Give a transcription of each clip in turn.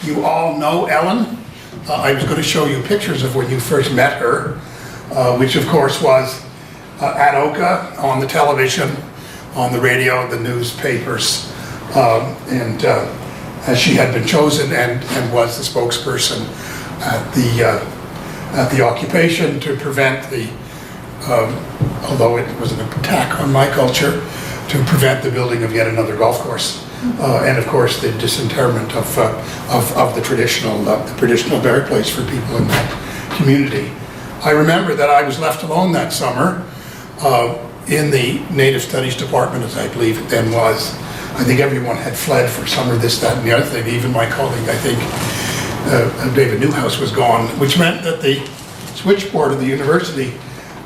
you all know Ellen. I was going to show you pictures of when you first met her, which of course was at Oka, on the television, on the radio, the newspapers, and as she had been chosen and was the spokesperson at the occupation to prevent the, although it was an attack on my culture, to prevent the building of yet another golf course. And of course the disinterment of the traditional burial place for people in that community. I remember that I was left alone that summer in the Native Studies Department, as I believe it then was. I think everyone had fled for summer, this, that, and the other thing. Even my colleague, I think, David Newhouse, was gone, which meant that the switchboard of the university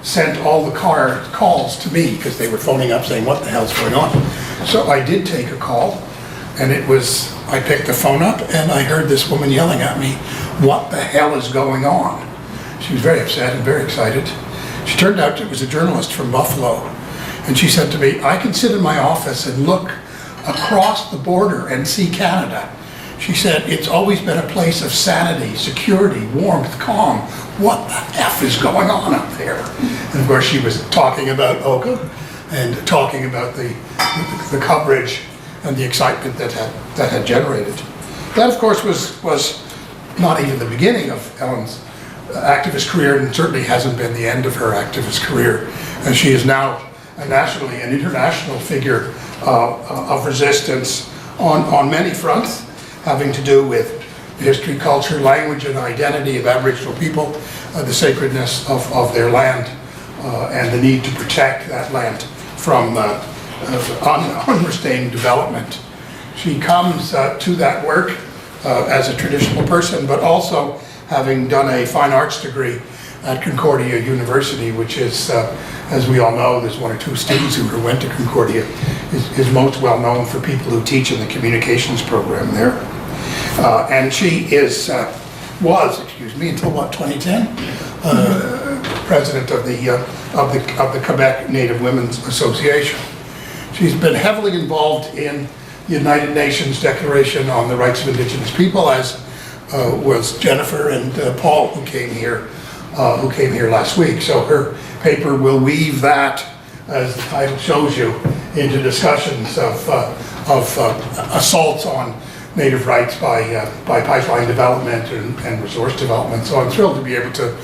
sent all the calls to me because they were phoning up saying, what the hell's going on? So I did take a call, and it was, I picked the phone up and I heard this woman yelling at me, what the hell is going on? She was very upset and very excited. She turned out it was a journalist from Buffalo, and she said to me, I can sit in my office and look across the border and see Canada. She said, it's always been a place of sanity, security, warmth, calm. What the F is going on up there? And of course she was talking about Oka and talking about the coverage and the excitement that had generated. That of course was not even the beginning of Ellen's activist career, and certainly hasn't been the end of her activist career. And she is now a nationally and international figure of resistance on many fronts, having to do with history, culture, language, and identity of Aboriginal people, the sacredness of their land, and the need to protect that land from unrestrained development. She comes to that work as a traditional person, but also having done a fine arts degree at Concordia University, which is, as we all know, there's one or two students who went to Concordia, is most well known for people who teach in the communications program there. And she was, until what, 2010, president of the Quebec Native Women's Association. She's been heavily involved in the United Nations Declaration on the Rights of Indigenous People, as was Jennifer and Paul, who came here last week. So her paper will weave that, as the title shows you, into discussions of assaults on Native rights by pipeline development and resource development. So I'm thrilled to be able to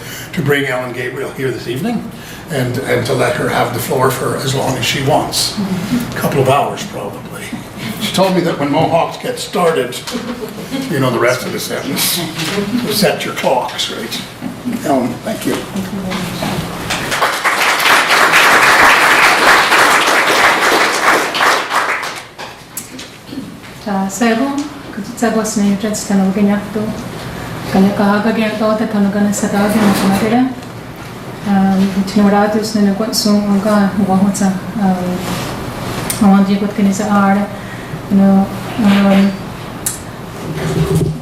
bring Ellen Gabriel here this evening and to let her have the floor for as long as she wants. A couple of hours probably. She told me that when Mohawks get started, you know the rest of the sentence. Set your clocks, right? Ellen, thank you. Katsi'tsakwas na Trent stanowieniachtu. Kanien'kehá Gabriel te Kanehsatà Gabriel. Tinuratus na nagwasung aga wahotsa awandi gut Kanehsatà.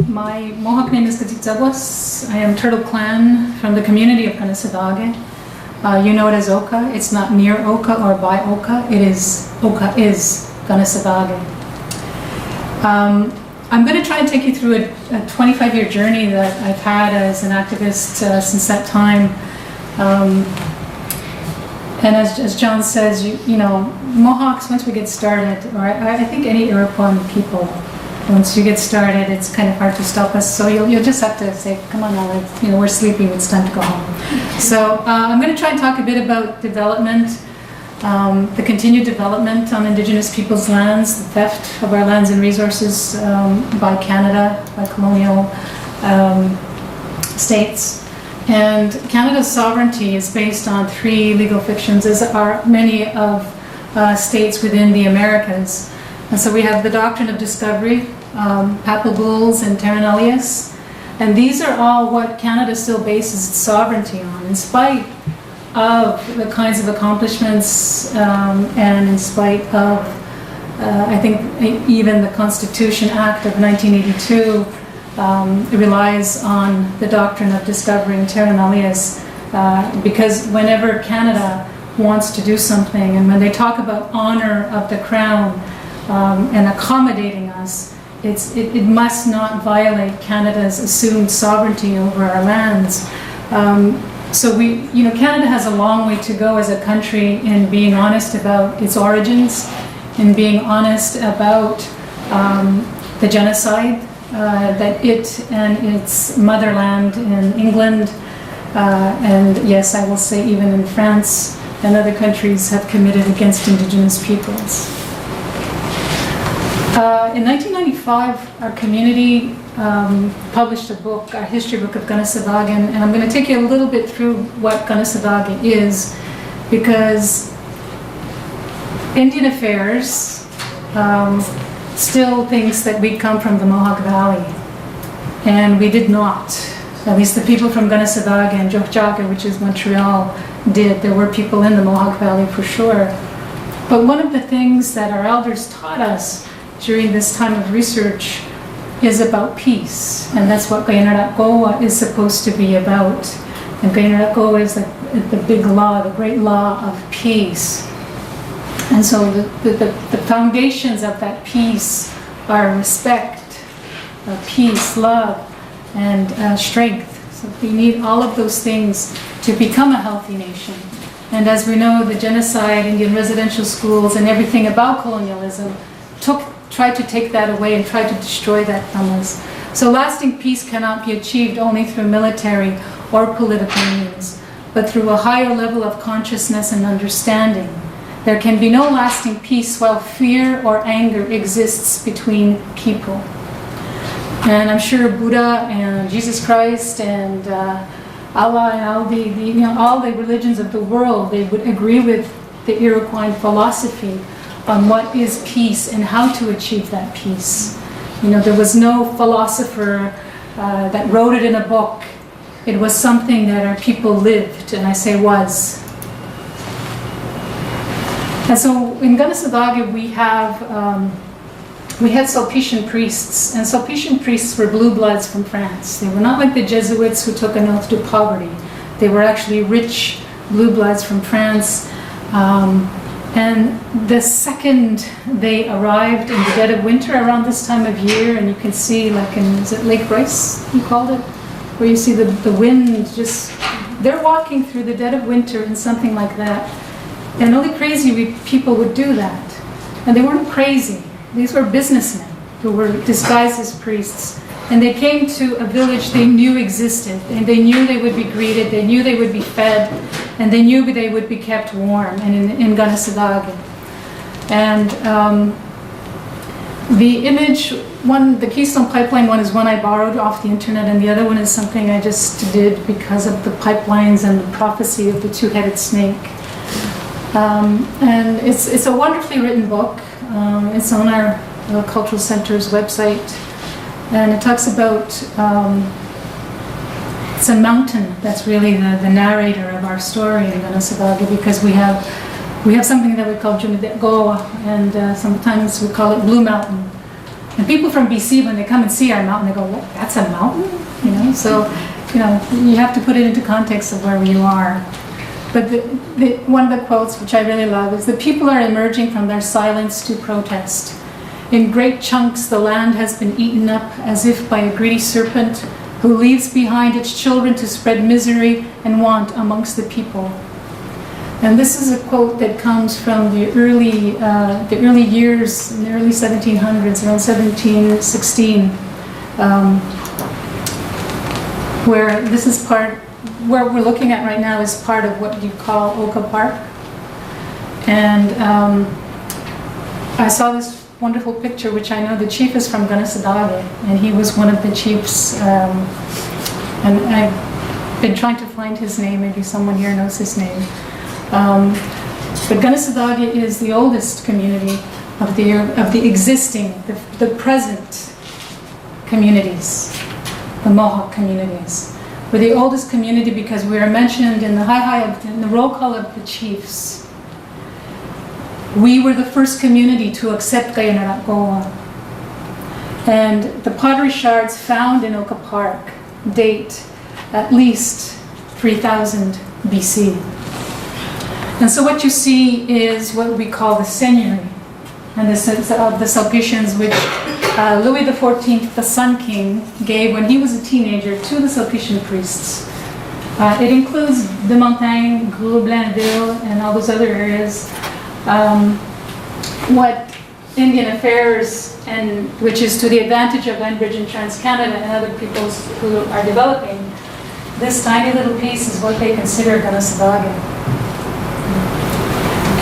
My Mohawk name is Katsi'tsakwas. I am Turtle Clan from the community of Kanehsatà. You know it as Oka. It's not near Oka or by Oka. Oka is Kanehsatà. I'm going to try and take you through a 25-year journey that I've had as an activist since that time. And as John says, you know, Mohawks, once we get started, or I think any Iroquois people, once you get started, it's kind of hard to stop us. So you'll just have to say, come on now, we're sleepy, it's time to go home. So I'm going to try and talk a bit about development, the continued development on Indigenous people's lands, the theft of our lands and resources by Canada, by colonial states. And Canada's sovereignty is based on three legal fictions, as are many of states within the Americas. And so we have the doctrine of discovery, papal bulls and terra nullius, and these are all what Canada still bases its sovereignty on, in spite of the kinds of accomplishments and in spite of, I think, even the Constitution Act of 1982 relies on the doctrine of discovering terra nullius, because whenever Canada wants to do something, and when they talk about honor of the Crown and accommodating us, it must not violate Canada's assumed sovereignty over our lands. So Canada has a long way to go as a country in being honest about its origins, in being honest about the genocide that it and its motherland in England, and yes, I will say even in France and other countries, have committed against Indigenous peoples. In 1995, our community published a book, our history book of Kanehsatà, and I'm going to take you a little bit through what Kanehsatà is, because Indian Affairs still thinks that we come from the Mohawk Valley, and we did not. At least the people from Kanehsatà and Jokjaga, which is Montreal, did. There were people in the Mohawk Valley for sure. But one of the things that our elders taught us during this time of research is about peace, and that's what Kanien'kehá is supposed to be about. And Kanien'kehá is the big law, the great law of peace. And so the foundations of that peace are respect, peace, love, and strength. So we need all of those things to become a healthy nation. And as we know, the genocide, Indian residential schools, and everything about colonialism tried to take that away and tried to destroy that from us. So lasting peace cannot be achieved only through military or political means, but through a higher level of consciousness and understanding. There can be no lasting peace while fear or anger exists between people. And I'm sure Buddha and Jesus Christ and Allah and all the religions of the world, they would agree with the Iroquois philosophy on what is peace and how to achieve that peace. There was no philosopher that wrote it in a book. It was something that our people lived, and I say was. And so in Kanehsatà we had Sulpician priests, and Sulpician priests were blue bloods from France. They were not like the Jesuits who took an oath to poverty. They were actually rich blue bloods from France. And the second they arrived in the dead of winter around this time of year, and you can see, like is it Lake Bryce, you called it? Where you see the wind just, they're walking through the dead of winter in something like that. And only crazy people would do that. And they weren't crazy. These were businessmen who were disguised as priests. And they came to a village they knew existed, and they knew they would be greeted, they knew they would be fed, and they knew they would be kept warm, and in Kanehsatà. And the image, the Keystone Pipeline one is one I borrowed off the internet, and the other one is something I just did because of the pipelines and the prophecy of the two-headed snake. And it's a wonderfully written book. It's on our Cultural Center's website. And it talks about, it's a mountain that's really the narrator of our story in Kanehsatà, because we have something that we call Goa, and sometimes we call it Blue Mountain. And people from BC, when they come and see our mountain, they go, "What? That's a mountain?" So you have to put it into context of where you are. But one of the quotes, which I really love, is, "The people are emerging from their silence to protest. In great chunks, the land has been eaten up as if by a greedy serpent who leaves behind its children to spread misery and want amongst the people." And this is a quote that comes from the early years, in the early 1700s, around 1716, where this is where we're looking at right now is part of what you call Oka Park. And I saw this wonderful picture, which I know the chief is from Kanehsatà, and he was one of the chiefs, and I've been trying to find his name, maybe someone here knows his name. But Kanehsatà is the oldest community of the existing, the present communities, the Mohawk communities. We're the oldest community because we are mentioned in the roll call of the chiefs. We were the first community to accept Kanien'kehá. And the pottery shards found in Oka Park date at least 3000 BC. And so what you see is what we call the seigneury, and the Sulpicians, which Louis XIV, the Sun King, gave when he was a teenager to the Sulpician priests. It includes the Montagne, Gros-Blainville, and all those other areas. What Indian Affairs, and which is to the advantage of Enbridge and Trans-Canada and other peoples who are developing, this tiny little piece is what they consider Kanehsatà.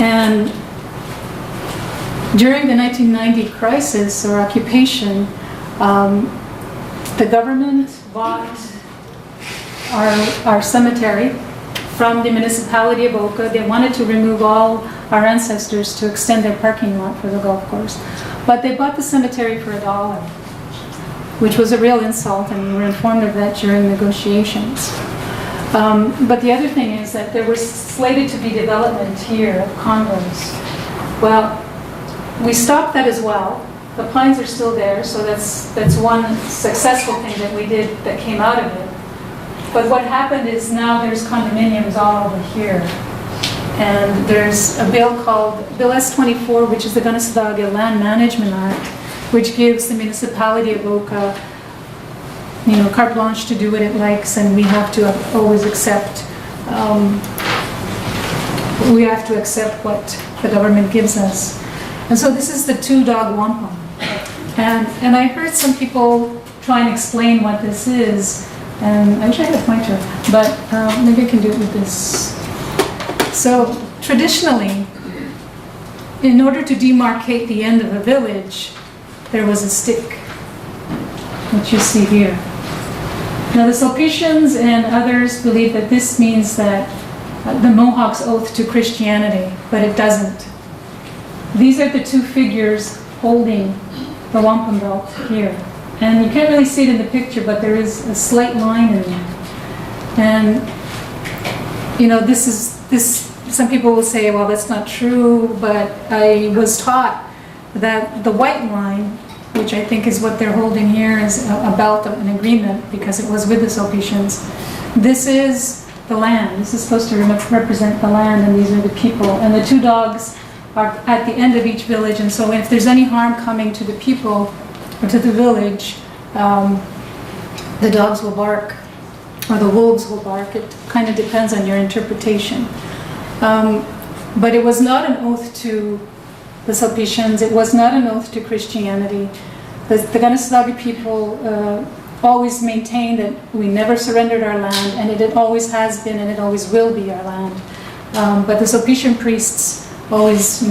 And during the 1990 crisis or occupation, the government bought our cemetery from the municipality of Oka. They wanted to remove all our ancestors to extend their parking lot for the golf course. But they bought the cemetery for $1, which was a real insult, and we were informed of that during negotiations. But the other thing is that there was slated to be development here of condos. Well, we stopped that as well. The pines are still there, so that's one successful thing that we did that came out of it. But what happened is now there's condominiums all over here. And there's a bill called Bill S-24, which is the Kanehsatà Land Management Act, which gives the municipality of Oka, carte blanche to do what it likes, and we have to always accept. We have to accept what the government gives us. And so this is the two-dog wampum. And I heard some people try and explain what this is, and I wish I had a pointer, but maybe I can do it with this. So traditionally, in order to demarcate the end of a village, there was a stick, which you see here. Now the Sulpicians and others believe that this means that the Mohawk's oath to Christianity, but it doesn't. These are the two figures holding the wampum belt here. And you can't really see it in the picture, but there is a slight line in there. And, some people will say, well, that's not true, but I was taught that the white line, which I think is what they're holding here, is a belt of an agreement, because it was with the Sulpicians. This is the land. This is supposed to represent the land, and these are the people. And the two dogs are at the end of each village, and so if there's any harm coming to the people or to the village, the dogs will bark, or the wolves will bark. It kind of depends on your interpretation. But it was not an oath to the Sulpicians. It was not an oath to Christianity. The Kanehsatà people always maintained that we never surrendered our land, and it always has been, and it always will be our land. But the Sulpician priests always,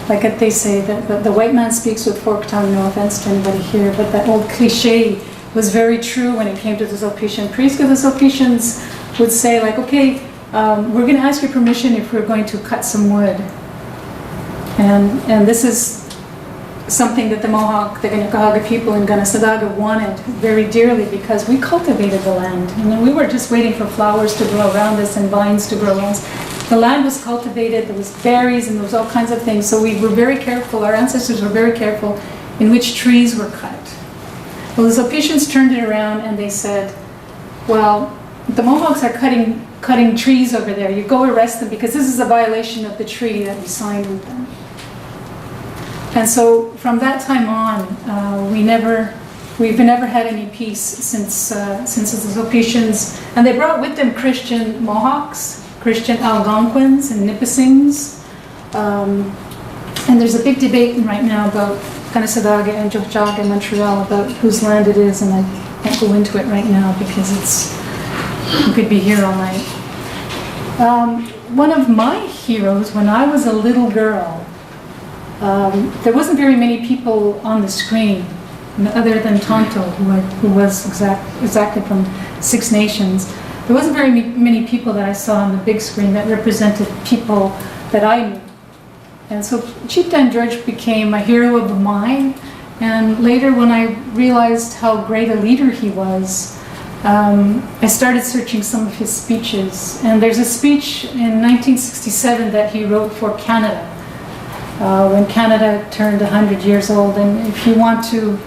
like they say, that the white man speaks with forked tongue, no offense to anybody here, but that old cliche was very true when it came to the Sulpician priests, because the Sulpicians would say, okay, we're going to ask your permission if we're going to cut some wood. And this is something that the Mohawk, the Kanien'kehá people in Kanehsatà wanted very dearly, because we cultivated the land. We were just waiting for flowers to grow around us and vines to grow around us. The land was cultivated, there was berries, and there was all kinds of things. So we were very careful, our ancestors were very careful in which trees were cut. Well, the Sulpicians turned it around and they said, well, the Mohawks are cutting trees over there. You go arrest them, because this is a violation of the treaty that we signed with them. And so from that time on, we've never had any peace since the Sulpicians, and they brought with them Christian Mohawks, Christian Algonquins and Nipissings. And there's a big debate right now about Kanehsatà and Tiohtià:ke and Montreal about whose land it is, and I can't go into it right now because we could be here all night. One of my heroes when I was a little girl, there wasn't very many people on the screen other than Tonto, who was exactly from Six Nations. There wasn't very many people that I saw on the big screen that represented people that I knew. And so Chief Dan George became a hero of mine, and later when I realized how great a leader he was, I started searching some of his speeches. And there's a speech in 1967 that he wrote for Canada, when Canada turned 100 years old. And if you want to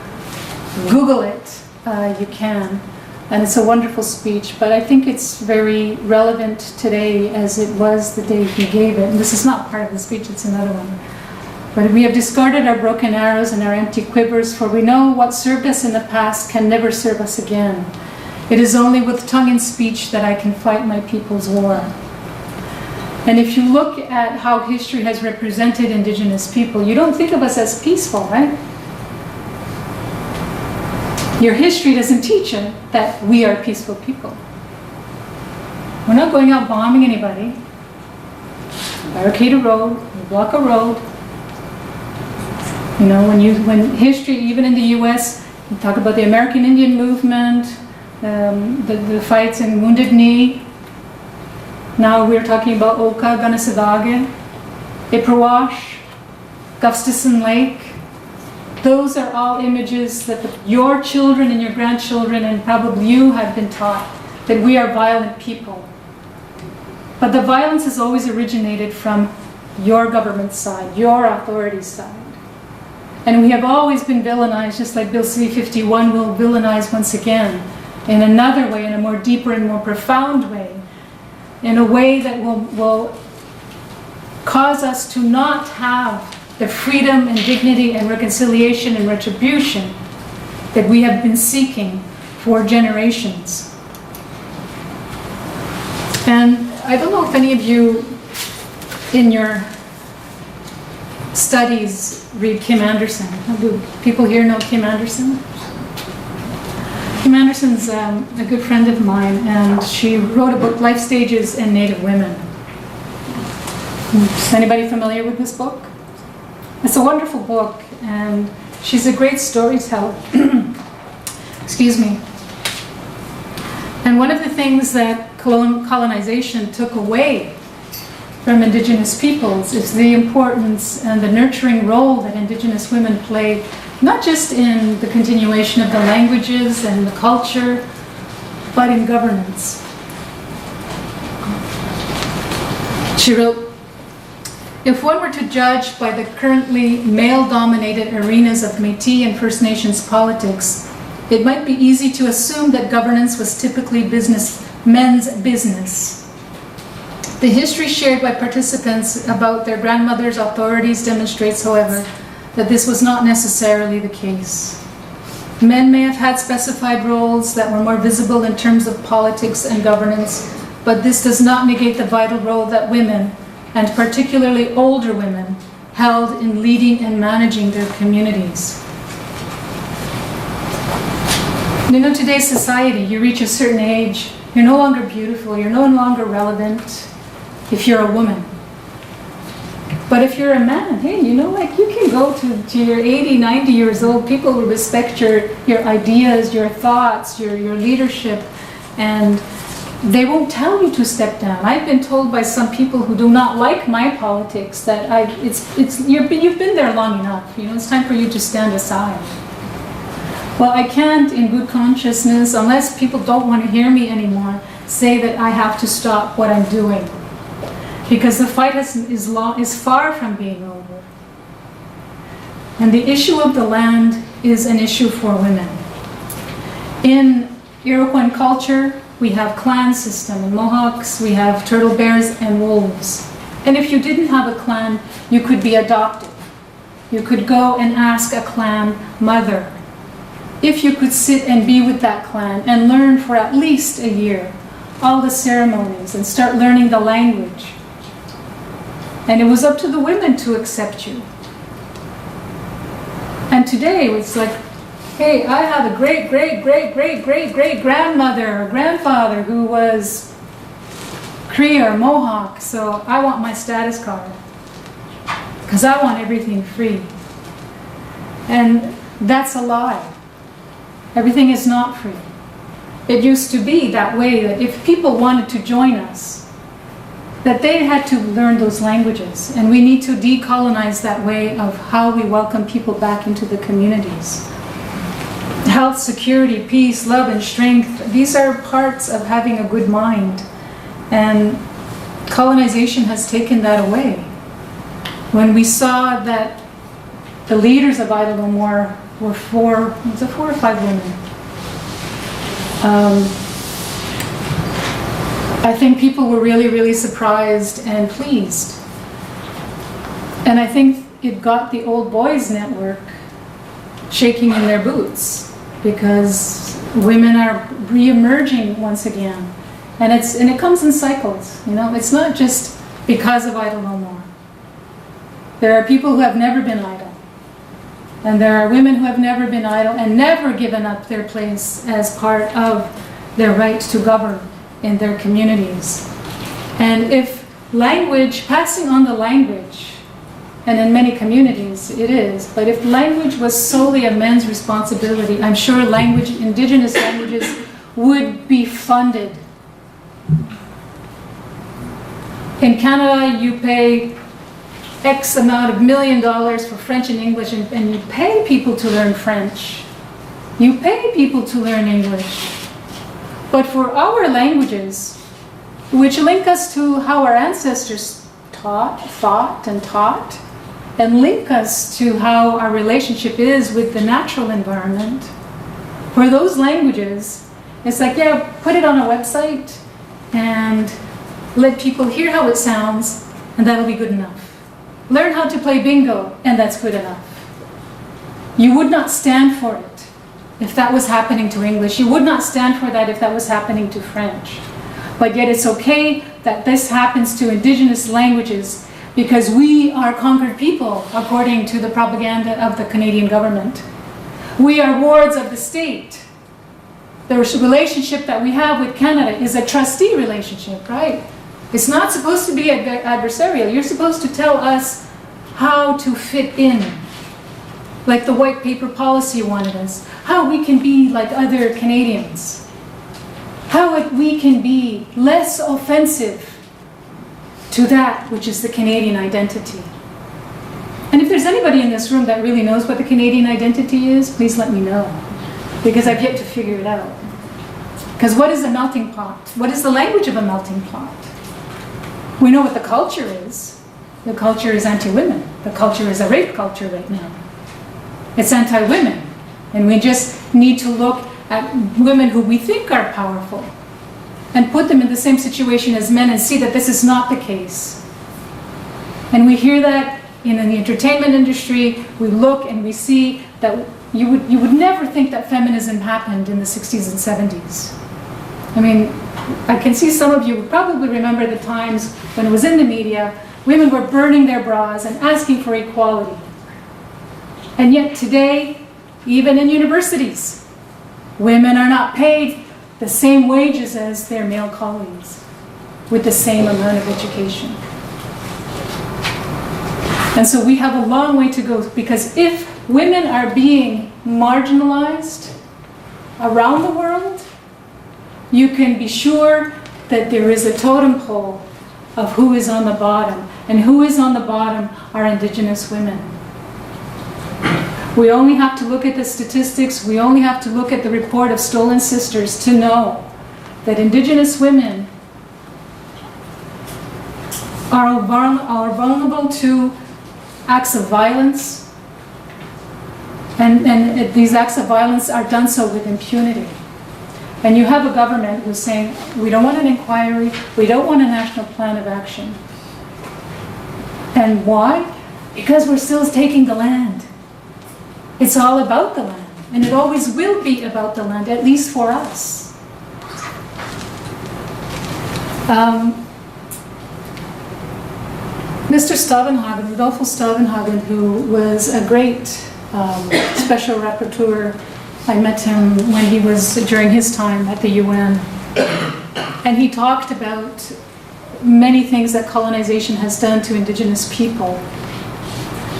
Google it, you can. And it's a wonderful speech, but I think it's very relevant today as it was the day he gave it. And this is not part of the speech, it's another one. But we have discarded our broken arrows and our empty quivers, for we know what served us in the past can never serve us again. It is only with tongue and speech that I can fight my people's war. And if you look at how history has represented Indigenous people, you don't think of us as peaceful, right? Your history doesn't teach you that we are peaceful people. We're not going out bombing anybody. Barricade a road, we block a road. You know, when history, even in the US, you talk about the American Indian movement, the fights in Wounded Knee. Now we're talking about Oka, Kanehsatà, Ipperwash, Gustafson Lake. Those are all images that your children and your grandchildren and probably you have been taught, that we are violent people. But the violence has always originated from your government side, your authority side. And we have always been villainized, just like Bill C-51 will villainize once again, in another way, in a more deeper and more profound way, in a way that will cause us to not have the freedom and dignity and reconciliation and retribution that we have been seeking for generations. And I don't know if any of you in your studies read Kim Anderson. Do people here know Kim Anderson? Kim Anderson's a good friend of mine, and she wrote a book, Life Stages and Native Women. Is anybody familiar with this book? It's a wonderful book, and she's a great storyteller. Excuse me. And one of the things that colonization took away from Indigenous peoples is the importance and the nurturing role that Indigenous women played, not just in the continuation of the languages and the culture, but in governance. She wrote, "If one were to judge by the currently male-dominated arenas of Métis and First Nations politics, it might be easy to assume that governance was typically men's business. The history shared by participants about their grandmother's authorities demonstrates, however, that this was not necessarily the case. Men may have had specified roles that were more visible in terms of politics and governance, but this does not negate the vital role that women, and particularly older women, held in leading and managing their communities." You know, today's society, you reach a certain age, you're no longer beautiful, you're no longer relevant if you're a woman. But if you're a man, hey, you know, like you can go to your 80, 90 years old, people will respect your ideas, your thoughts, your leadership, and they won't tell you to step down. I've been told by some people who do not like my politics that you've been there long enough, you know, it's time for you to stand aside. Well, I can't, in good consciousness, unless people don't want to hear me anymore, say that I have to stop what I'm doing. Because the fight is far from being over. And the issue of the land is an issue for women. In Iroquois culture, we have clan system. In Mohawks, we have turtle bears and wolves. And if you didn't have a clan, you could be adopted. You could go and ask a clan mother. If you could sit and be with that clan and learn for at least a year all the ceremonies and start learning the language. And it was up to the women to accept you. And today it's like, hey, I have a great grandmother or grandfather who was Cree or Mohawk, so I want my status card because I want everything free. And that's a lie. Everything is not free. It used to be that way, that if people wanted to join us, that they had to learn those languages. And we need to decolonize that way of how we welcome people back into the communities. Health, security, peace, love, and strength, these are parts of having a good mind. And colonization has taken that away. When we saw that the leaders of Idle More were four or five women, I think people were really, really surprised and pleased. And I think it got the old boys network shaking in their boots, because women are re-emerging once again. And it comes in cycles, you know. It's not just because of Idle No More. There are people who have never been idle. And there are women who have never been idle and never given up their place as part of their right to govern in their communities. And if language, passing on the language, and in many communities it is, but if language was solely a men's responsibility, I'm sure Indigenous languages would be funded. In Canada, you pay X amount of $1 million for French and English, and you pay people to learn French. You pay people to learn English. But for our languages, which link us to how our ancestors thought, and link us to how our relationship is with the natural environment, for those languages, it's like, yeah, put it on a website and let people hear how it sounds, and that'll be good enough. Learn how to play bingo, and that's good enough. You would not stand for it if that was happening to English. You would not stand for that if that was happening to French. But yet it's okay that this happens to Indigenous languages, because we are conquered people, according to the propaganda of the Canadian government. We are wards of the state. The relationship that we have with Canada is a trustee relationship, right? It's not supposed to be adversarial. You're supposed to tell us how to fit in, like the white paper policy wanted us, how we can be like other Canadians, how we can be less offensive to that which is the Canadian identity. And if there's anybody in this room that really knows what the Canadian identity is, please let me know, because I've yet to figure it out. Because what is a melting pot? What is the language of a melting pot? We know what the culture is. The culture is anti-women. The culture is a rape culture right now. It's anti-women. And we just need to look at women who we think are powerful and put them in the same situation as men and see that this is not the case. And we hear that in the entertainment industry. We look and we see that you would never think that feminism happened in the 60s and 70s. I mean, I can see some of you would probably remember the times when it was in the media, women were burning their bras and asking for equality. And yet today, even in universities, women are not paid the same wages as their male colleagues with the same amount of education. And so we have a long way to go, because if women are being marginalized around the world, you can be sure that there is a totem pole of who is on the bottom. And who is on the bottom are Indigenous women. We only have to look at the statistics, we only have to look at the report of Stolen Sisters to know that Indigenous women are vulnerable to acts of violence, and these acts of violence are done so with impunity. And you have a government who's saying, we don't want an inquiry, we don't want a national plan of action. And why? Because we're still taking the land. It's all about the land, and it always will be about the land, at least for us. Mr. Stavenhagen, Rodolfo Stavenhagen, who was a great special rapporteur, I met him when he was during his time at the UN, and he talked about many things that colonization has done to Indigenous people.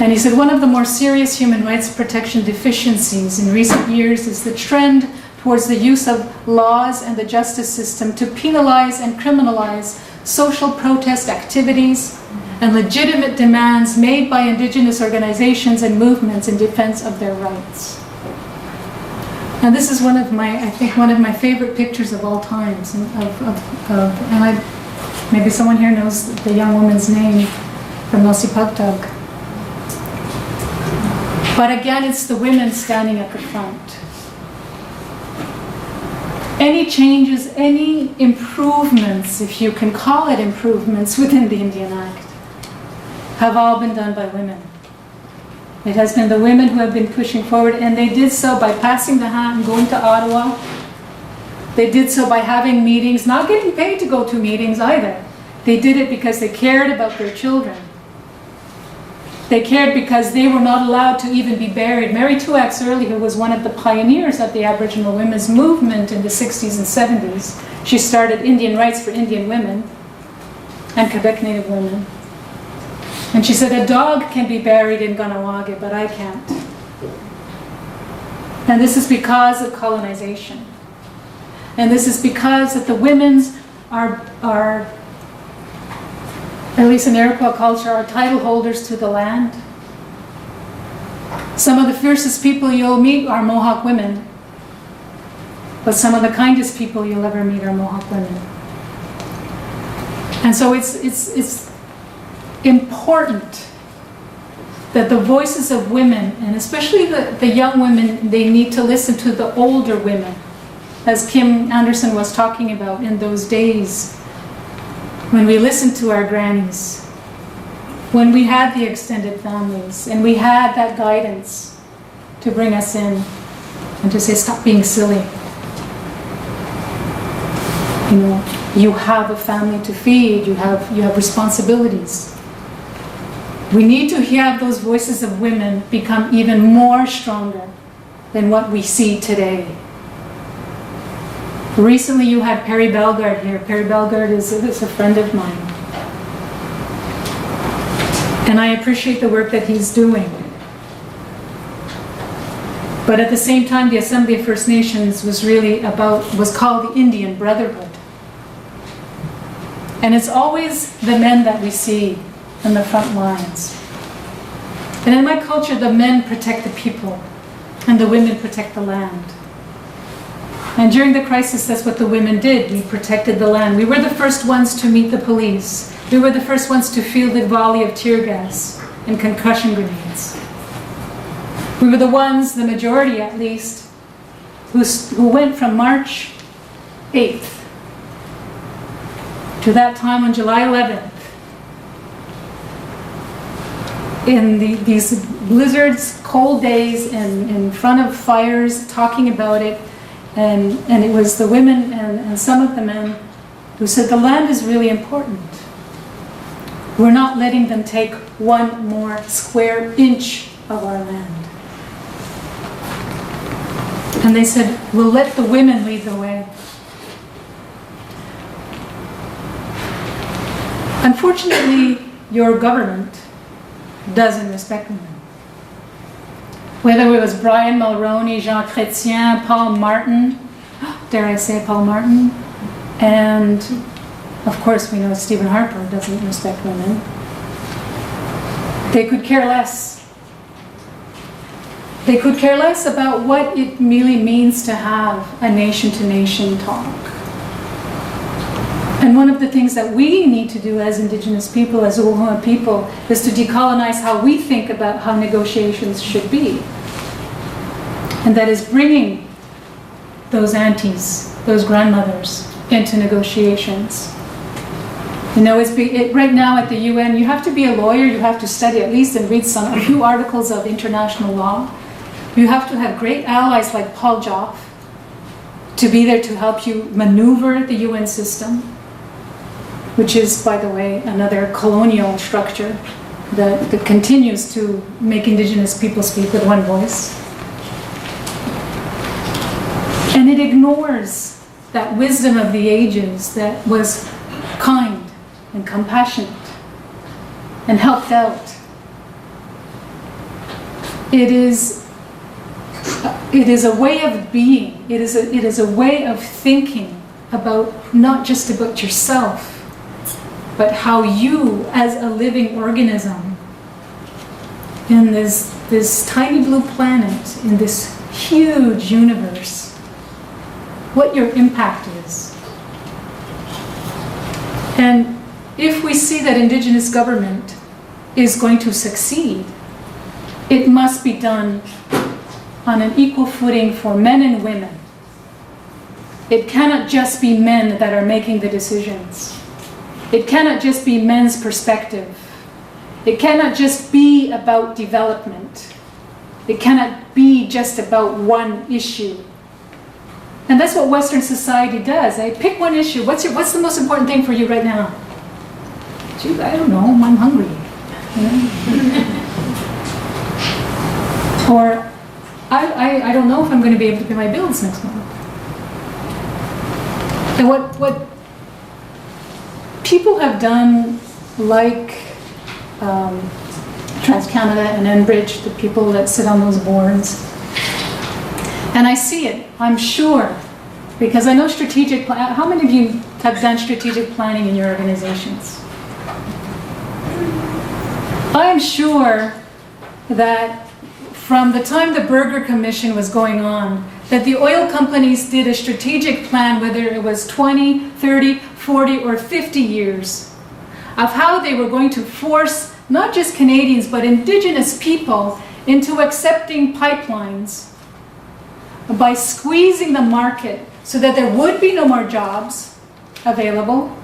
And he said one of the more serious human rights protection deficiencies in recent years is the trend towards the use of laws and the justice system to penalize and criminalize social protest activities and legitimate demands made by Indigenous organizations and movements in defense of their rights. And this is one of my favorite pictures of all times. Maybe someone here knows the young woman's name from Nosipagtag. But again, it's the women standing at the front. Any changes, any improvements, if you can call it improvements, within the Indian Act have all been done by women. It has been the women who have been pushing forward, and they did so by passing the hat and going to Ottawa. They did so by having meetings, not getting paid to go to meetings either. They did it because they cared about their children. They cared because they were not allowed to even be buried. Mary Tuax Early, who was one of the pioneers of the Aboriginal women's movement in the 60s and 70s, she started Indian Rights for Indian Women and Quebec Native women. And she said, a dog can be buried in Ganawage, but I can't. And this is because of colonization. And this is because that the women's are at least in Iroquois culture, are title holders to the land. Some of the fiercest people you'll meet are Mohawk women. But some of the kindest people you'll ever meet are Mohawk women. And so it's important that the voices of women, and especially the young women, they need to listen to the older women, as Kim Anderson was talking about in those days when we listened to our grannies, when we had the extended families, and we had that guidance to bring us in and to say, stop being silly. You know, you have a family to feed, you have responsibilities. We need to have those voices of women become even more stronger than what we see today. Recently you had Perry Bellegarde here. Perry Bellegarde is a friend of mine. And I appreciate the work that he's doing. But at the same time, the Assembly of First Nations was called the Indian Brotherhood. And it's always the men that we see in the front lines. And in my culture, the men protect the people and the women protect the land. And during the crisis, that's what the women did. We protected the land. We were the first ones to meet the police. We were the first ones to field the volley of tear gas and concussion grenades. We were the ones, the majority at least, who went from March 8th to that time on July 11th in these blizzards, cold days, and in front of fires, talking about it. And it was the women and some of the men who said the land is really important. We're not letting them take one more square inch of our land. And they said, we'll let the women lead the way. Unfortunately, your government doesn't respect women. Whether it was Brian Mulroney, Jean Chrétien, Paul Martin, dare I say Paul Martin, and of course we know Stephen Harper doesn't respect women. They could care less. They could care less about what it really means to have a nation-to-nation talk. And one of the things that we need to do as Indigenous people, as Ohana people, is to decolonize how we think about how negotiations should be. And that is bringing those aunties, those grandmothers, into negotiations. You know, right now at the UN, you have to be a lawyer, you have to study at least and read a few articles of international law. You have to have great allies like Paul Joff to be there to help you maneuver the UN system, which is, by the way, another colonial structure that continues to make Indigenous people speak with one voice. And it ignores that wisdom of the ages that was kind and compassionate and helped out. It is a way of being. It is a way of thinking about not just about yourself, but how you, as a living organism in this tiny blue planet, in this huge universe, what your impact is. And if we see that Indigenous government is going to succeed, it must be done on an equal footing for men and women. It cannot just be men that are making the decisions. It cannot just be men's perspective. It cannot just be about development. It cannot be just about one issue. And that's what Western society does. They pick one issue. What's the most important thing for you right now? Gee, I don't know. I'm hungry. Or I don't know if I'm going to be able to pay my bills next month. And what people have done, like TransCanada and Enbridge, the people that sit on those boards, and I see it, I'm sure, because I know strategic plan. How many of you have done strategic planning in your organizations? I am sure that from the time the Burger Commission was going on, that the oil companies did a strategic plan, whether it was 20, 30, 40, or 50 years, of how they were going to force not just Canadians, but Indigenous people into accepting pipelines by squeezing the market so that there would be no more jobs available.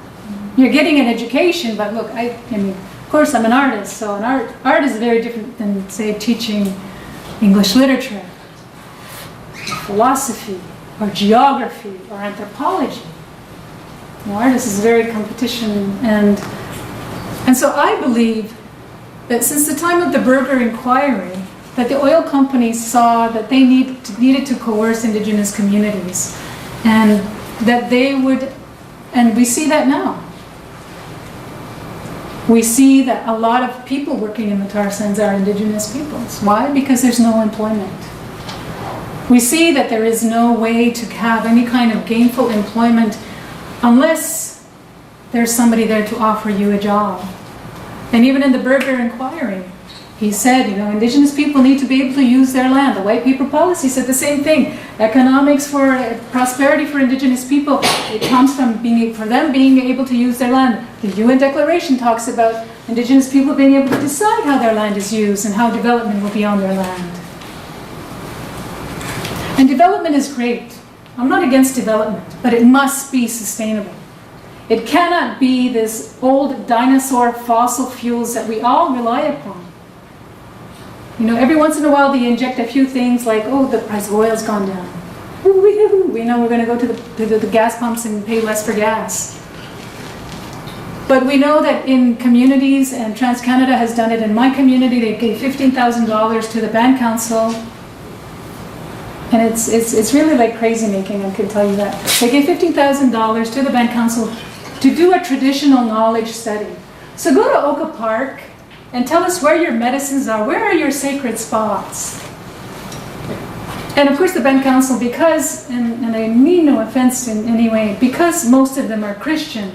You're getting an education, but look, I mean, of course I'm an artist, so art is very different than, say, teaching English literature, philosophy, or geography, or anthropology. Artists is very competition, and so I believe that since the time of the Burger Inquiry, that the oil companies saw that they needed to coerce Indigenous communities, and that they would, and we see that now. We see that a lot of people working in the tar sands are Indigenous peoples. Why? Because there's no employment. We see that there is no way to have any kind of gainful employment unless there's somebody there to offer you a job. And even in the Burger Inquiry, he said, Indigenous people need to be able to use their land. The White Paper Policy said the same thing. Economics for prosperity for Indigenous people, it comes from for them being able to use their land. The UN Declaration talks about Indigenous people being able to decide how their land is used and how development will be on their land. And development is great. I'm not against development, but it must be sustainable. It cannot be this old dinosaur fossil fuels that we all rely upon. Every once in a while they inject a few things like, oh, the price of oil's gone down. We know we're going to go to the gas pumps and pay less for gas. But we know that in communities, and TransCanada has done it in my community, they gave $15,000 to the band council. And it's really like crazy making, I can tell you that. They gave $15,000 to the band council to do a traditional knowledge study. So go to Oka Park and tell us where your medicines are. Where are your sacred spots? And of course the band council, because, and I mean no offense in any way, because most of them are Christian,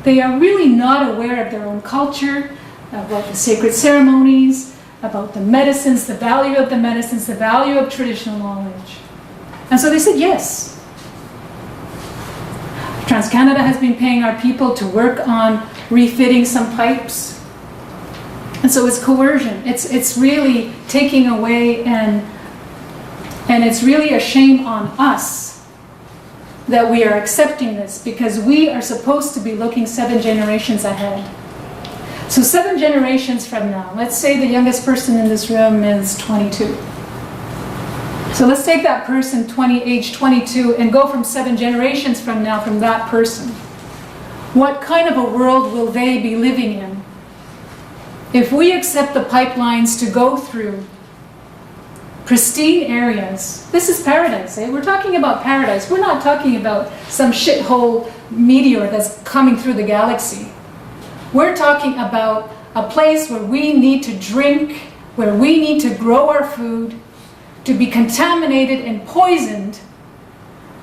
they are really not aware of their own culture, about the sacred ceremonies, about the medicines, the value of the medicines, the value of traditional knowledge. And so they said yes. TransCanada has been paying our people to work on refitting some pipes. And so it's coercion. It's really taking away, and it's really a shame on us that we are accepting this, because we are supposed to be looking 7 generations ahead. So 7 generations from now, let's say the youngest person in this room is 22. So let's take that person, age 22, and go from 7 generations from now from that person. What kind of a world will they be living in if we accept the pipelines to go through pristine areas? This is paradise, eh? We're talking about paradise. We're not talking about some shithole meteor that's coming through the galaxy. We're talking about a place where we need to drink, where we need to grow our food, to be contaminated and poisoned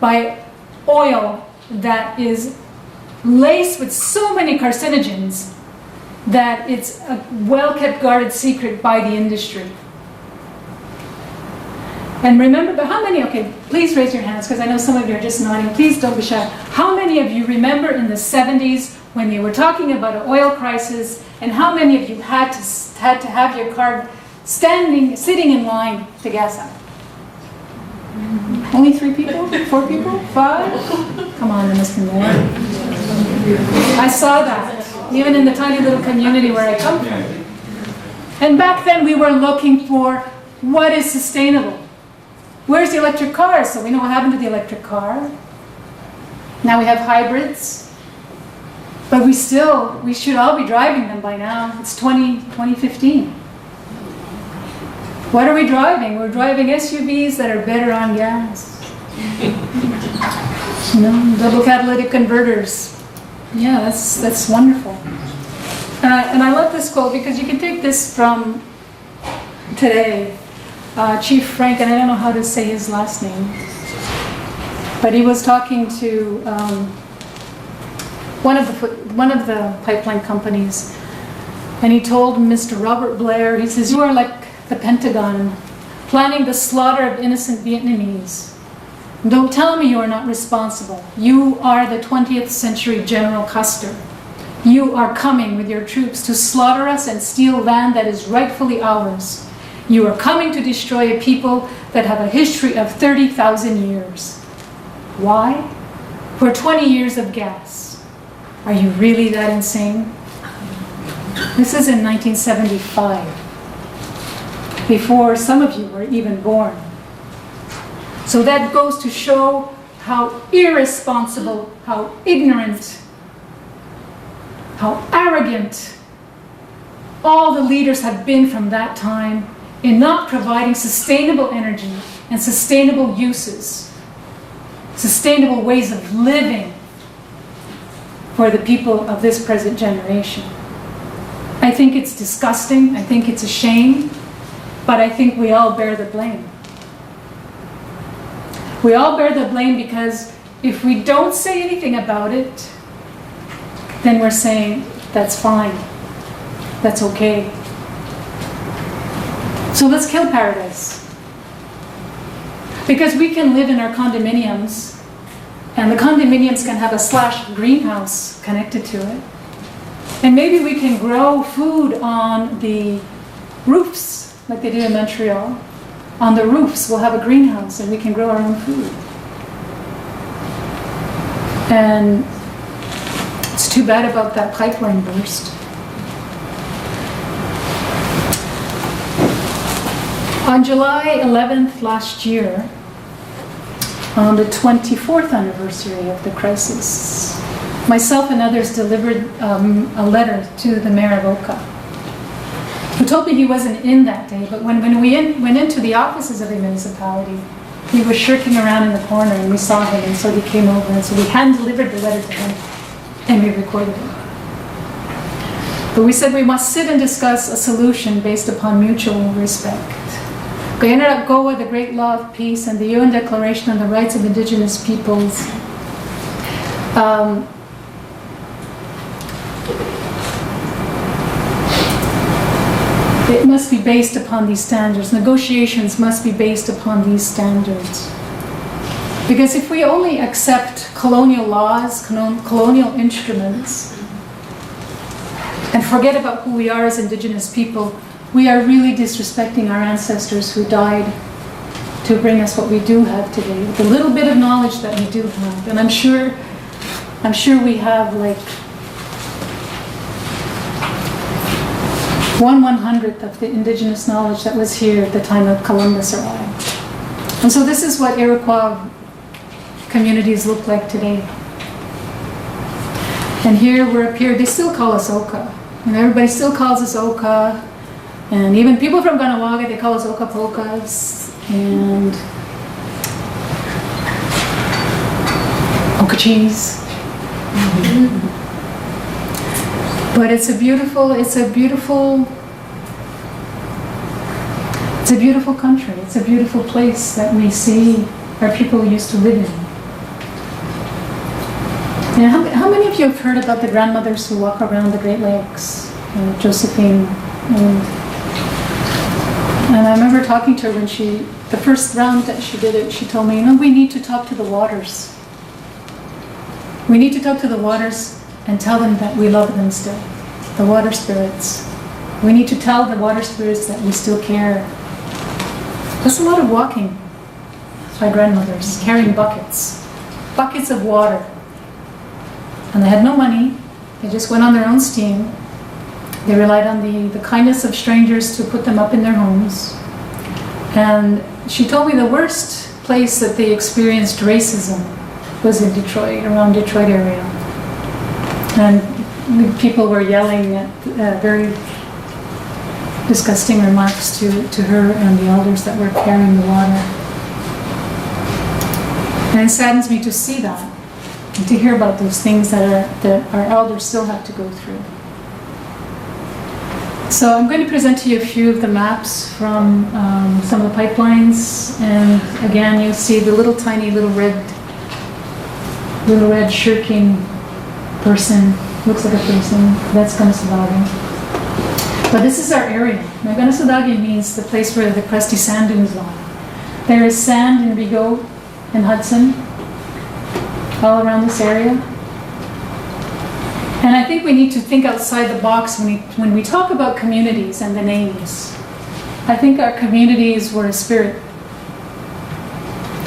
by oil that is laced with so many carcinogens that it's a well-kept, guarded secret by the industry. And remember, but how many, okay, please raise your hands, because I know some of you are just nodding. Please don't be shy. How many of you remember in the 70s when they were talking about an oil crisis, and how many of you had to have your car sitting in line to gas up? Only 3 people? 4 people? 5? Come on, there must be more. I saw that, even in the tiny little community where I come from. And back then we were looking for what is sustainable? Where's the electric cars? So we know what happened to the electric car. Now we have hybrids. But we should all be driving them by now. It's 2015. What are we driving? We're driving SUVs that are better on gas. Double catalytic converters. Yeah, that's wonderful. And I love this quote because you can take this from today. Chief Frank, and I don't know how to say his last name, but he was talking to one of the pipeline companies, and he told Mr. Robert Blair, he says, "You are like the Pentagon, planning the slaughter of innocent Vietnamese. Don't tell me you are not responsible. You are the 20th century General Custer. You are coming with your troops to slaughter us and steal land that is rightfully ours. You are coming to destroy a people that have a history of 30,000 years. Why? For 20 years of gas. Are you really that insane?" This is in 1975, before some of you were even born. So that goes to show how irresponsible, how ignorant, how arrogant all the leaders have been from that time in not providing sustainable energy and sustainable uses, sustainable ways of living for the people of this present generation. I think it's disgusting, I think it's a shame, but I think we all bear the blame. We all bear the blame because if we don't say anything about it, then we're saying, that's fine, that's okay. So let's kill paradise. Because we can live in our condominiums, and the condominiums can have a /greenhouse connected to it. And maybe we can grow food on the roofs, like they do in Montreal. On the roofs, we'll have a greenhouse and we can grow our own food. And it's too bad about that pipeline burst. On July 11th last year, on the 24th anniversary of the crisis, myself and others delivered a letter to the mayor of Oka, who told me he wasn't in that day, but when we went into the offices of the municipality, he was shirking around in the corner and we saw him, and so he came over, and so we hand-delivered the letter to him and we recorded it. But we said we must sit and discuss a solution based upon mutual respect. Kahenera, the Great Law of Peace, and the UN Declaration on the Rights of Indigenous Peoples it must be based upon these standards. Negotiations must be based upon these standards. Because if we only accept colonial laws, colonial instruments, and forget about who we are as Indigenous people, we are really disrespecting our ancestors who died to bring us what we do have today, the little bit of knowledge that we do have. And I'm sure we have like 1/100th of the Indigenous knowledge that was here at the time of Columbus arrived. And so this is what Iroquois communities look like today. And here we're up here, they still call us Oka. And everybody still calls us Oka. And even people from Ganawaga, they call us Okapokas and Okachis. But it's a beautiful country. It's a beautiful place that we see our people used to live in. And how many of you have heard about the grandmothers who walk around the Great Lakes? Josephine. And I remember talking to her when the first round that she did it, she told me, we need to talk to the waters. We need to talk to the waters and tell them that we love them still, the water spirits. We need to tell the water spirits that we still care. That's a lot of walking by grandmothers, carrying buckets of water. And they had no money, they just went on their own steam. They relied on the kindness of strangers to put them up in their homes. And she told me the worst place that they experienced racism was in Detroit, around Detroit area. And people were yelling at very disgusting remarks to her and the elders that were carrying the water. And it saddens me to see that, and to hear about those things that our elders still have to go through. So I'm going to present to you a few of the maps from some of the pipelines, and again you'll see the little tiny little red shirking person, looks like a person, that's Kanehsatà. But this is our area. Now Kanehsatà means the place where the crusty sand dunes lie. There is sand in Rigaud and Hudson, all around this area. And I think we need to think outside the box when we talk about communities and the names. I think our communities were a spirit.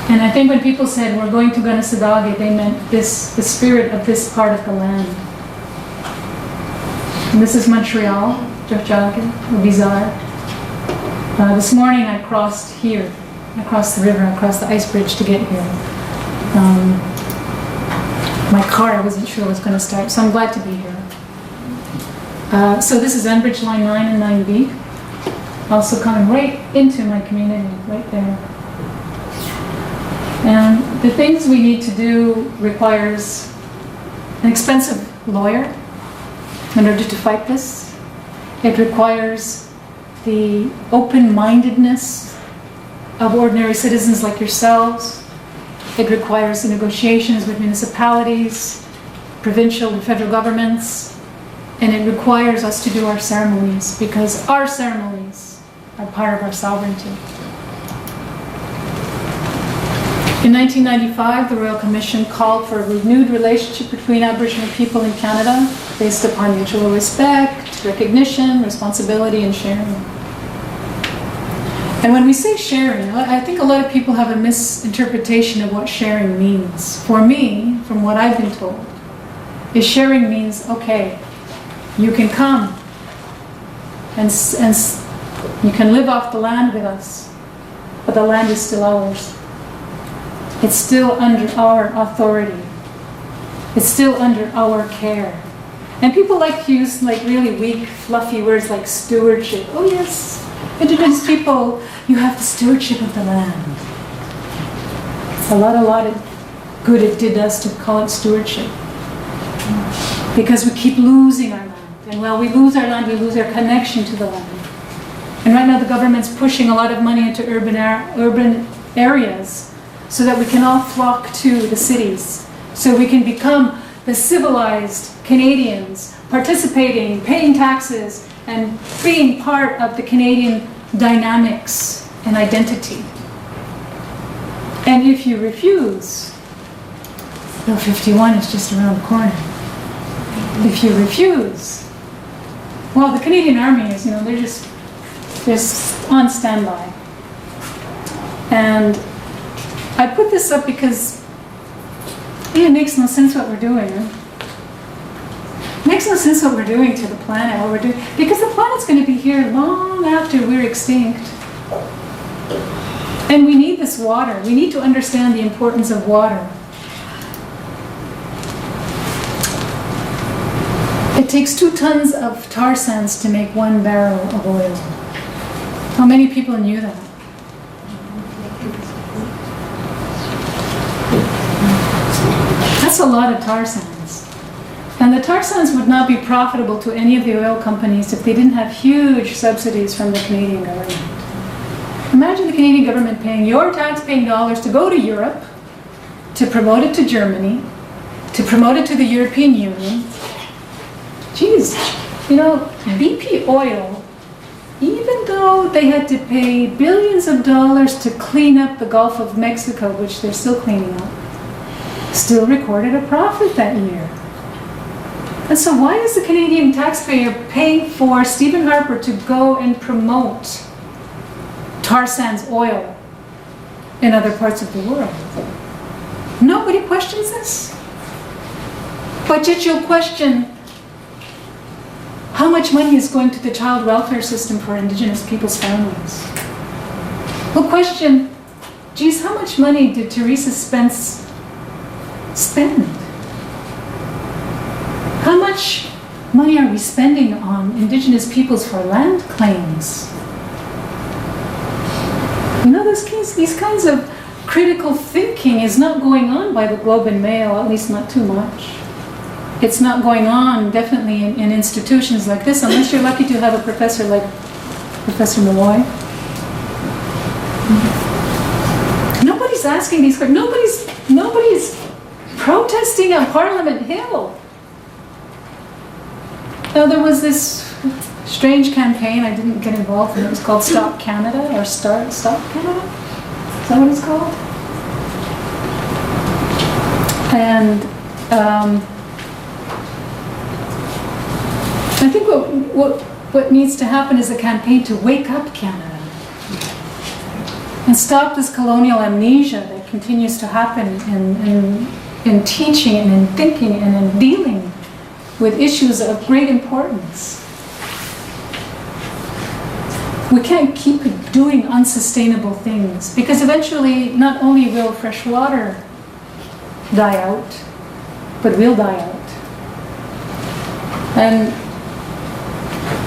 And I think when people said we're going to Kanehsatà, they meant the spirit of this part of the land. And this is Montreal, Bizarre. This morning I crossed here. I crossed the river, I crossed the ice bridge to get here. My car, I wasn't sure was going to start, so I'm glad to be here. So this is Enbridge Line 9 and 9B, also coming right into my community, right there. And the things we need to do requires an expensive lawyer in order to fight this. It requires the open-mindedness of ordinary citizens like yourselves. It requires the negotiations with municipalities, provincial and federal governments, and it requires us to do our ceremonies, because our ceremonies are part of our sovereignty. In 1995, the Royal Commission called for a renewed relationship between Aboriginal people in Canada based upon mutual respect, recognition, responsibility, and sharing. And when we say sharing, I think a lot of people have a misinterpretation of what sharing means. For me, from what I've been told, is sharing means, okay, you can come and you can live off the land with us, but the land is still ours. It's still under our authority. It's still under our care. And people like to use like really weak, fluffy words like stewardship. Oh yes, Indigenous people, you have the stewardship of the land. It's a lot of good it did us to call it stewardship. Because we keep losing our land. And while we lose our land, we lose our connection to the land. And right now the government's pushing a lot of money into urban areas so that we can all flock to the cities. So we can become the civilized Canadians, participating, paying taxes, and being part of the Canadian dynamics and identity. And if you refuse, Bill 51 is just around the corner. If you refuse, well, the Canadian Army is, they're just on standby. And I put this up because it makes no sense what we're doing. It makes no sense what we're doing to the planet, what we're doing, because the planet's going to be here long after we're extinct. And we need this water. We need to understand the importance of water. It takes 2 tons of tar sands to make 1 barrel of oil. How many people knew that? That's a lot of tar sands. And the tar sands would not be profitable to any of the oil companies if they didn't have huge subsidies from the Canadian government. Imagine the Canadian government paying your tax-paying dollars to go to Europe, to promote it to Germany, to promote it to the European Union. Geez, BP oil, even though they had to pay billions of dollars to clean up the Gulf of Mexico, which they're still cleaning up, still recorded a profit that year. And so why is the Canadian taxpayer paying for Stephen Harper to go and promote tar sands oil in other parts of the world? Nobody questions this. But yet you'll question how much money is going to the child welfare system for Indigenous people's families. We'll question, geez, how much money did Teresa Spence spend? How much money are we spending on Indigenous peoples for land claims? You know, these kinds of critical thinking is not going on by the Globe and Mail, at least not too much. It's not going on, definitely, in institutions like this, unless you're lucky to have a professor like Professor Malloy. Nobody's asking these questions. Nobody's protesting on Parliament Hill. Now, there was this strange campaign, I didn't get involved in it. It was called Stop Canada, or Stop Canada? Is that what it's called? And I think what needs to happen is a campaign to wake up Canada and stop this colonial amnesia that continues to happen in teaching and in thinking and in dealing with issues of great importance. We can't keep doing unsustainable things, because eventually not only will fresh water die out, but we'll die out. And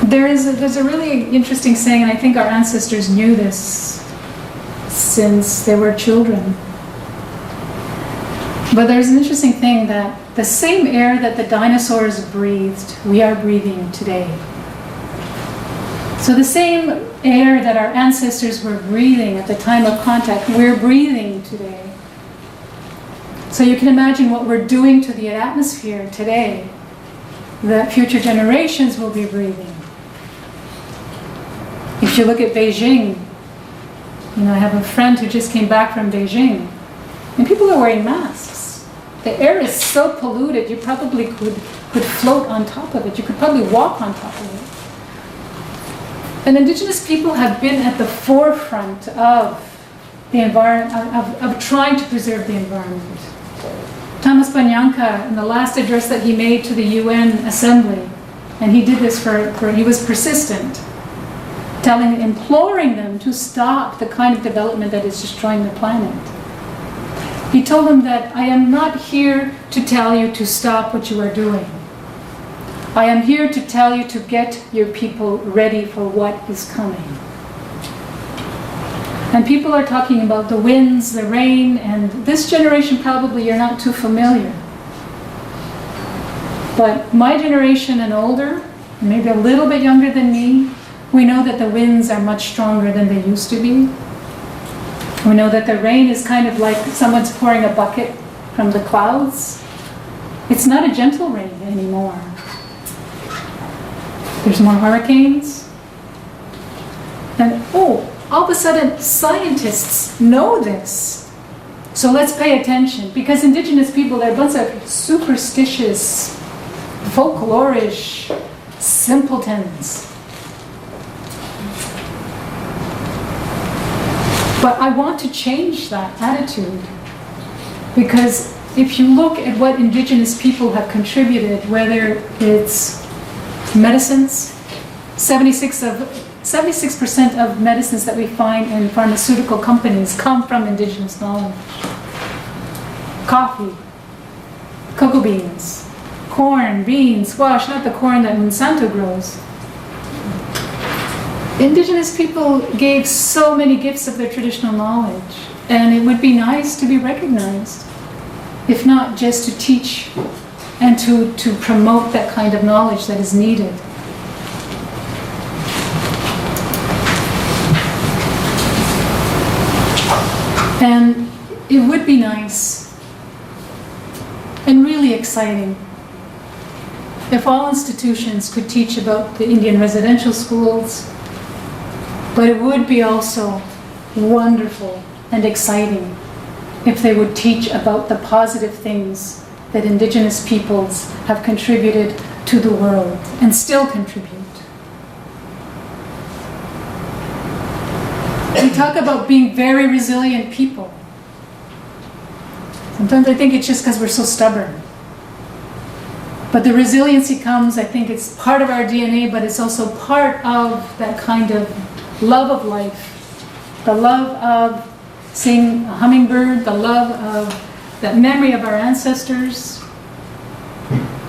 there's a really interesting saying, and I think our ancestors knew this since they were children. But there's an interesting thing that the same air that the dinosaurs breathed, we are breathing today. So the same air that our ancestors were breathing at the time of contact, we're breathing today. So you can imagine what we're doing to the atmosphere today, that future generations will be breathing. If you look at Beijing, you know, I have a friend who just came back from Beijing, and people are wearing masks. The air is so polluted, you probably could float on top of it. You could probably walk on top of it. And Indigenous people have been at the forefront of the environment, of trying to preserve the environment. Thomas Bagnani, in the last address that he made to the UN Assembly, and he did this he was persistent, imploring them to stop the kind of development that is destroying the planet. He told them that, I am not here to tell you to stop what you are doing. I am here to tell you to get your people ready for what is coming. And people are talking about the winds, the rain, and this generation probably you're not too familiar. But my generation and older, maybe a little bit younger than me, we know that the winds are much stronger than they used to be. We know that the rain is kind of like someone's pouring a bucket from the clouds. It's not a gentle rain anymore. There's more hurricanes. And all of a sudden, scientists know this. So let's pay attention, because Indigenous people, they're a bunch of superstitious, folklorish simpletons. But I want to change that attitude, because if you look at what Indigenous people have contributed, whether it's medicines, 76% of medicines that we find in pharmaceutical companies come from Indigenous knowledge. Coffee, cocoa beans, corn, beans, squash, not the corn that Monsanto grows. Indigenous people gave so many gifts of their traditional knowledge, and it would be nice to be recognized, if not just to teach and to promote that kind of knowledge that is needed. And it would be nice and really exciting if all institutions could teach about the Indian residential schools, but it would be also wonderful and exciting if they would teach about the positive things that Indigenous peoples have contributed to the world and still contribute. We talk about being very resilient people. Sometimes I think it's just because we're so stubborn. But the resiliency comes, I think it's part of our DNA, but it's also part of that kind of love of life The love of seeing a hummingbird, the love of that memory of our ancestors,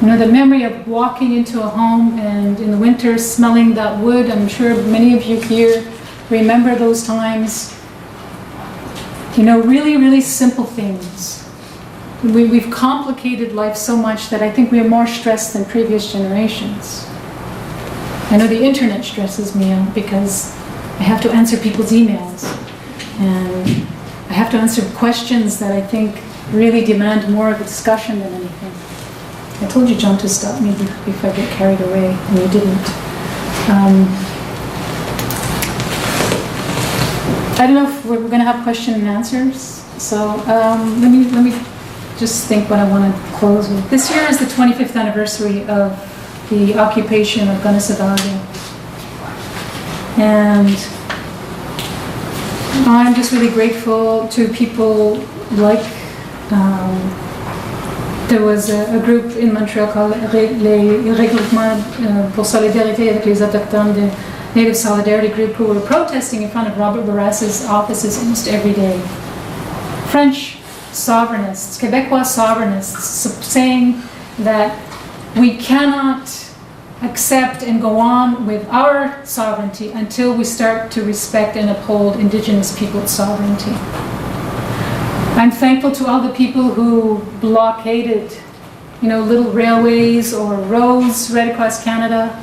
you know, the memory of walking into a home and in the winter smelling that wood. I'm sure many of you here remember those times. You know, really, really simple things. We've complicated life so much that I think we are more stressed than previous generations. I know the internet stresses me out because I have to answer people's emails. And I have to answer questions that I think really demand more of a discussion than anything. I told you, John, to stop me if I get carried away, and you didn't. I don't know if we're going to have question and answers. So let me just think what I want to close with. This year is the 25th anniversary of the occupation of Kanehsatà. And I'm just really grateful to people like, there was a group in Montreal called les Regroupements pour Solidarité avec les Autochtones, the Native Solidarity Group, who were protesting in front of Robert Bourassa's offices almost every day. French sovereignists, Quebecois sovereignists, saying that we cannot accept and go on with our sovereignty until we start to respect and uphold Indigenous people's sovereignty. I'm thankful to all the people who blockaded, you know, little railways or roads right across Canada.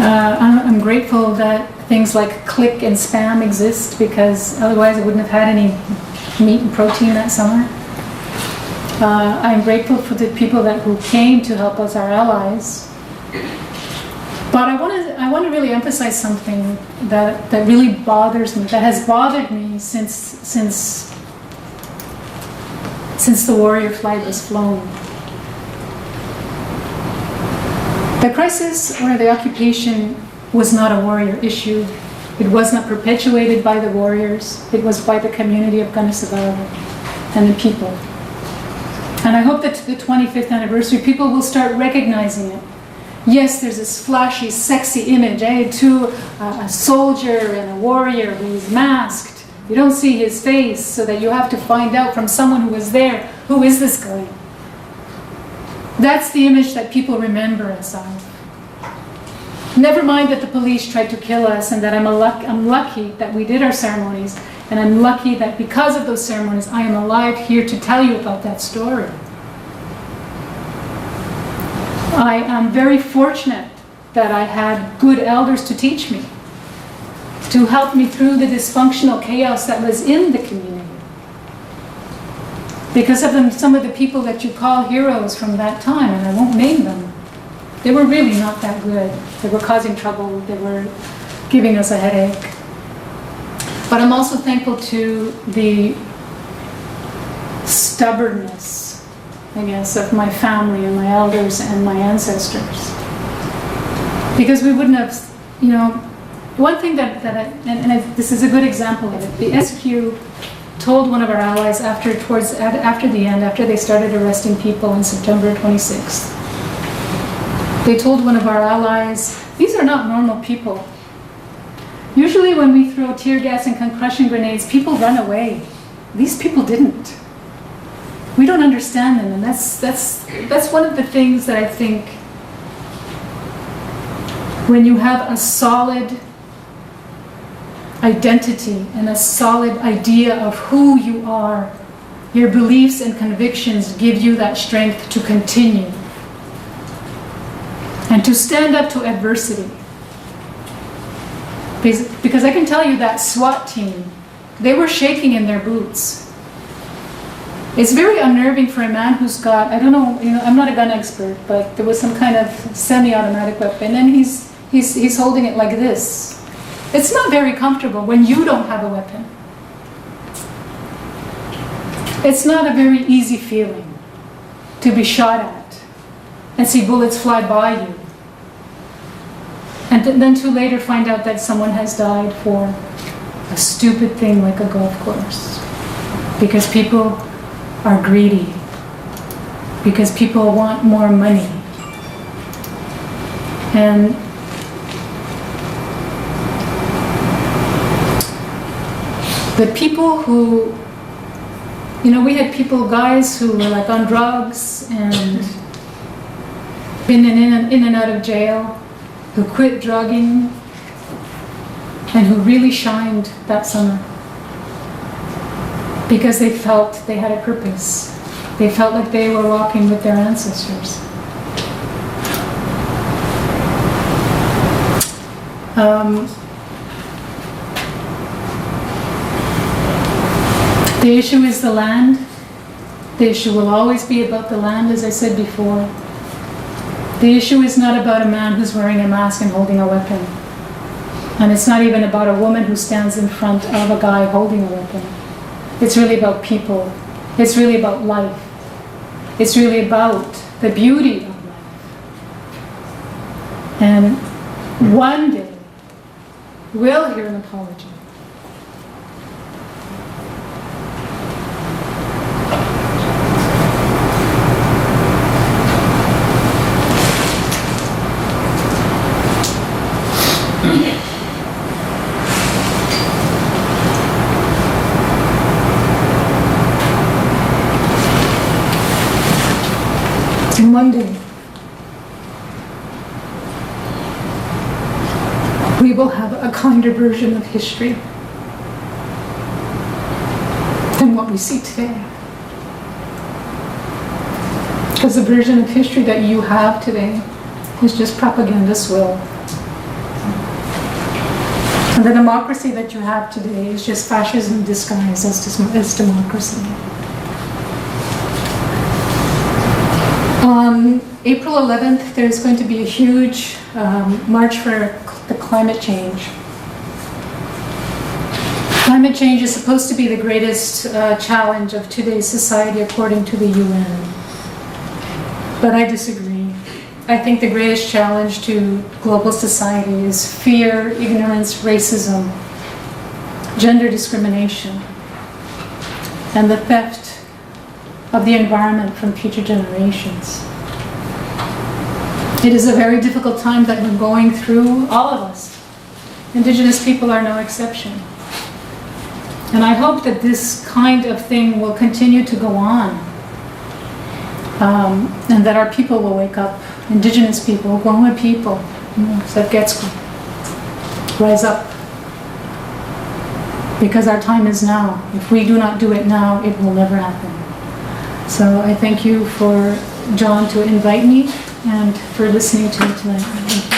I'm grateful that things like click and spam exist, because otherwise I wouldn't have had any meat and protein that summer. I'm grateful for the people who came to help us, our allies. But I want to really emphasize something that really bothers me, that has bothered me since the warrior flag was flown. The crisis or the occupation was not a warrior issue. It was not perpetuated by the warriors. It was by the community of Kanehsatà and the people. And I hope that to the 25th anniversary, people will start recognizing it. Yes, there's this flashy, sexy image, a soldier and a warrior who is masked. You don't see his face, so that you have to find out from someone who was there, who is this guy? That's the image that people remember us of. Never mind that the police tried to kill us, and that I'm lucky that we did our ceremonies, and I'm lucky that because of those ceremonies, I am alive here to tell you about that story. I am very fortunate that I had good elders to teach me, to help me through the dysfunctional chaos that was in the community. Because of them, some of the people that you call heroes from that time, and I won't name them, they were really not that good. They were causing trouble, they were giving us a headache. But I'm also thankful to the stubbornness, I guess, of my family and my elders and my ancestors. Because we wouldn't have, you know, one thing this is a good example of it. The SQ told one of our allies after the end, after they started arresting people on September 26th, they told one of our allies, these are not normal people. Usually when we throw tear gas and concussion grenades, people run away. These people didn't. We don't understand them, and that's one of the things that I think, when you have a solid identity and a solid idea of who you are, your beliefs and convictions give you that strength to continue and to stand up to adversity. Because I can tell you that SWAT team, they were shaking in their boots. It's very unnerving for a man who's got, I don't know, you know, I'm not a gun expert, but there was some kind of semi-automatic weapon, and he's holding it like this. It's not very comfortable when you don't have a weapon. It's not a very easy feeling to be shot at and see bullets fly by you. And then to later find out that someone has died for a stupid thing like a golf course. Because people are greedy. Because people want more money. And The people who, we had guys who were like on drugs and been in and out of jail, who quit drugging, and who really shined that summer because they felt they had a purpose. They felt like they were walking with their ancestors. The issue is the land. The issue will always be about the land, as I said before. The issue is not about a man who's wearing a mask and holding a weapon. And it's not even about a woman who stands in front of a guy holding a weapon. It's really about people. It's really about life. It's really about the beauty of life. And one day, we'll hear an apology. And one day, we will have a kinder version of history than what we see today. Because the version of history that you have today is just propaganda swill. And the democracy that you have today is just fascism disguised as democracy. On April 11th, there's going to be a huge march for the climate change. Climate change is supposed to be the greatest challenge of today's society according to the UN. But I disagree. I think the greatest challenge to global society is fear, ignorance, racism, gender discrimination, and the theft of the environment from future generations. It is a very difficult time that we're going through, all of us. Indigenous people are no exception. And I hope that this kind of thing will continue to go on, and that our people will wake up. Indigenous people, Goma people, Katsi'tsakwas, rise up. Because our time is now. If we do not do it now, it will never happen. So I thank you for John to invite me and for listening to me tonight.